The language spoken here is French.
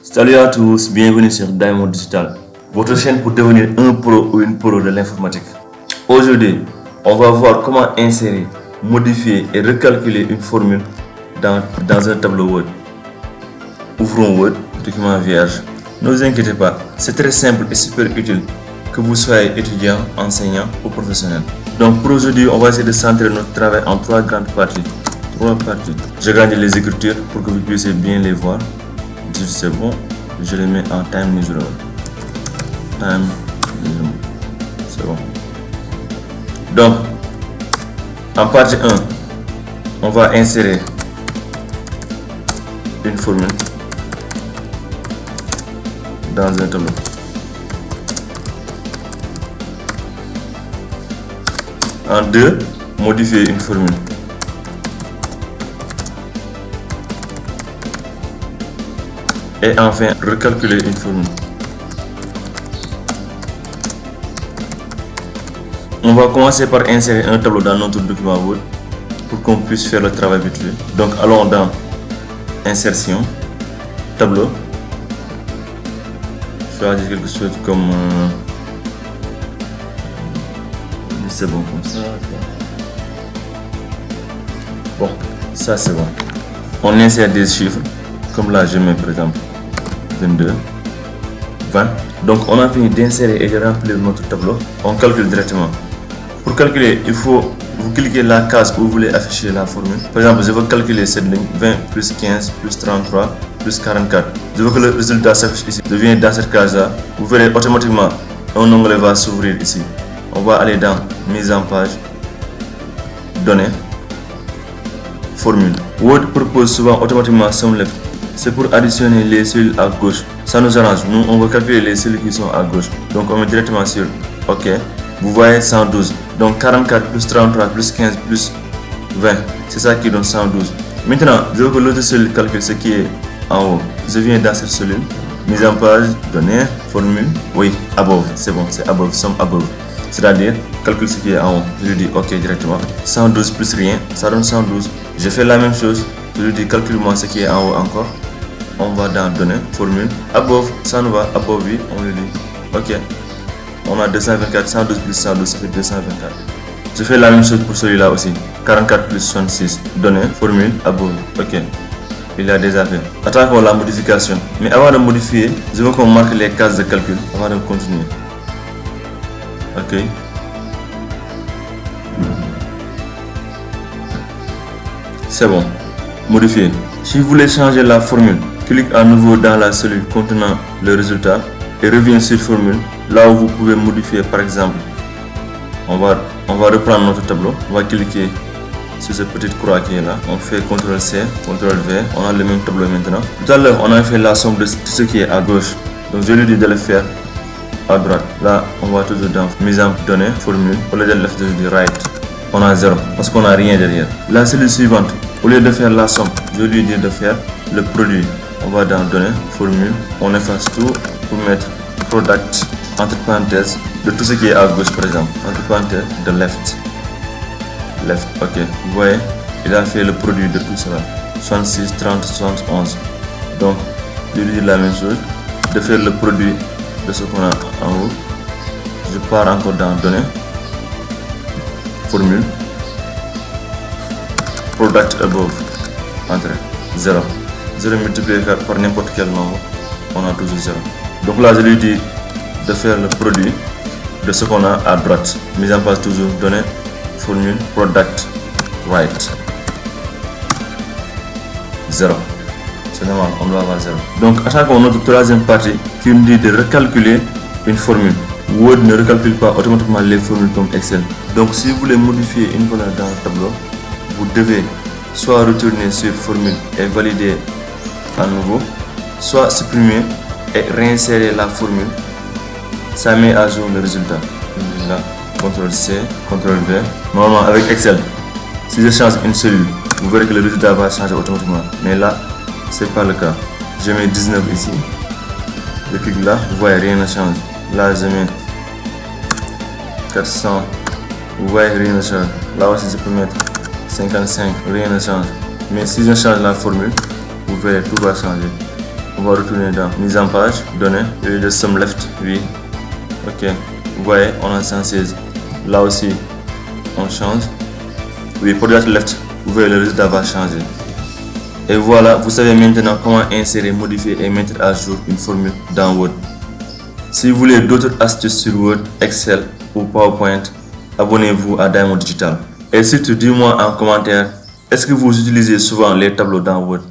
Salut à tous, bienvenue sur Diamond Digital, votre chaîne pour devenir un pro ou une pro de l'informatique. Aujourd'hui, on va voir comment insérer, modifier et recalculer une formule dans un tableau Word. Ouvrons Word, document vierge. Ne vous inquiétez pas, c'est très simple et super utile, que vous soyez étudiant, enseignant ou professionnel. Donc pour aujourd'hui, on va essayer de centrer notre travail en trois grandes parties. Je grandis les écritures pour que vous puissiez bien les voir. C'est bon, je les mets en Time New Roman. C'est bon. Donc, en partie 1, on va insérer une formule dans un tableau. En 2, modifier une formule. Et enfin, recalculer une formule. On va commencer par insérer un tableau dans notre document Word pour qu'on puisse faire le travail vite fait. Donc allons dans Insertion, Tableau. Choisir quelque chose comme... c'est bon comme ça. Bon, ça c'est bon. On insère des chiffres. Comme là, je mets par exemple 22, 20. Donc on a fini d'insérer et de remplir notre tableau. On calcule directement. Pour calculer, il faut vous cliquer la case où vous voulez afficher la formule. Par exemple, je veux calculer cette ligne 20 plus 15 plus 33 plus 44. Je veux que le résultat s'affiche ici. Je viens dans cette case là. Vous verrez automatiquement un onglet va s'ouvrir ici. On va aller dans mise en page, données, formule. Word propose souvent automatiquement SUMLEFT. C'est pour additionner les cellules à gauche. Ça nous arrange. Nous, on va calculer les cellules qui sont à gauche. Donc, on met directement sur OK. Vous voyez 112. Donc, 44 plus 33 plus 15 plus 20. C'est ça qui donne 112. Maintenant, je veux que l'autre cellule calcule ce qui est en haut. Je viens dans cette cellule. Mise en page, données, formule. Oui, above. C'est bon, c'est above, sum above. C'est-à-dire, calcule ce qui est en haut. Je lui dis OK directement. 112 plus rien, ça donne 112. Je fais la même chose. Je lui dis calcule-moi ce qui est en haut encore. On va dans données, formule, above, ça nous va, above, oui, on lui dit OK. On a 224, 112 plus 112, ça fait 224. Je fais la même chose pour celui-là aussi. 44 plus 66, données, formule, above, OK. Il a déjà fait. Attaquons la modification. Mais avant de modifier, je veux qu'on marque les cases de calcul avant de continuer. OK. C'est bon. Modifier. Si vous voulez changer la formule, clique à nouveau dans la cellule contenant le résultat et reviens sur formule, là où vous pouvez modifier. Par exemple, on va reprendre notre tableau, on va cliquer sur cette petite croix qui est là, on fait CTRL-C, CTRL-V, on a le même tableau maintenant. Tout à l'heure, on a fait la somme de tout ce qui est à gauche, donc je lui dis de le faire à droite. Là, on va toujours dans mise en données, formule, au lieu de le faire, je dis right, on a 0 parce qu'on n'a rien derrière. La cellule suivante, au lieu de faire la somme, je lui dis de faire le produit. On va dans données, formule, on efface tout pour mettre product entre parenthèses de tout ce qui est à gauche par exemple, entre parenthèses de left, OK. Vous voyez, il a fait le produit de tout cela, 66, 30, 71. Donc, je lui dis la même chose, de faire le produit de ce qu'on a en haut. Je pars encore dans données, formule, product above, entre 0. 0 multiplié par n'importe quel nombre, on a toujours 0. Donc là, je lui dis de faire le produit de ce qu'on a à droite. Mise en page toujours, données, formule, product, right. 0. C'est normal, on doit avoir 0. Donc, attaquons notre troisième partie qui nous dit de recalculer une formule. Word ne recalcule pas automatiquement les formules comme Excel. Donc, si vous voulez modifier une valeur dans le tableau, vous devez soit retourner sur formule et valider à nouveau, soit supprimer et réinsérer la formule. Ça met à jour le résultat. Là, CTRL-C, CTRL-V. Normalement, avec Excel, si je change une cellule, vous verrez que le résultat va changer automatiquement. Mais là, c'est pas le cas. Je mets 19 ici. Je clique là, vous voyez, rien ne change. Là, je mets 400. Vous voyez, rien ne change. Là aussi, je peux mettre 55, rien ne change. Mais si je change la formule, vous verrez, tout va changer. On va retourner dans mise en page, données, et de sum left, oui. Ok, vous voyez, on a 116. Là aussi, on change. Oui, pour left, vous voyez le résultat va changer. Et voilà, vous savez maintenant comment insérer, modifier et mettre à jour une formule dans Word. Si vous voulez d'autres astuces sur Word, Excel ou PowerPoint, abonnez-vous à Diamond Digital. Et surtout, dis-moi en commentaire, est-ce que vous utilisez souvent les tableaux dans Word?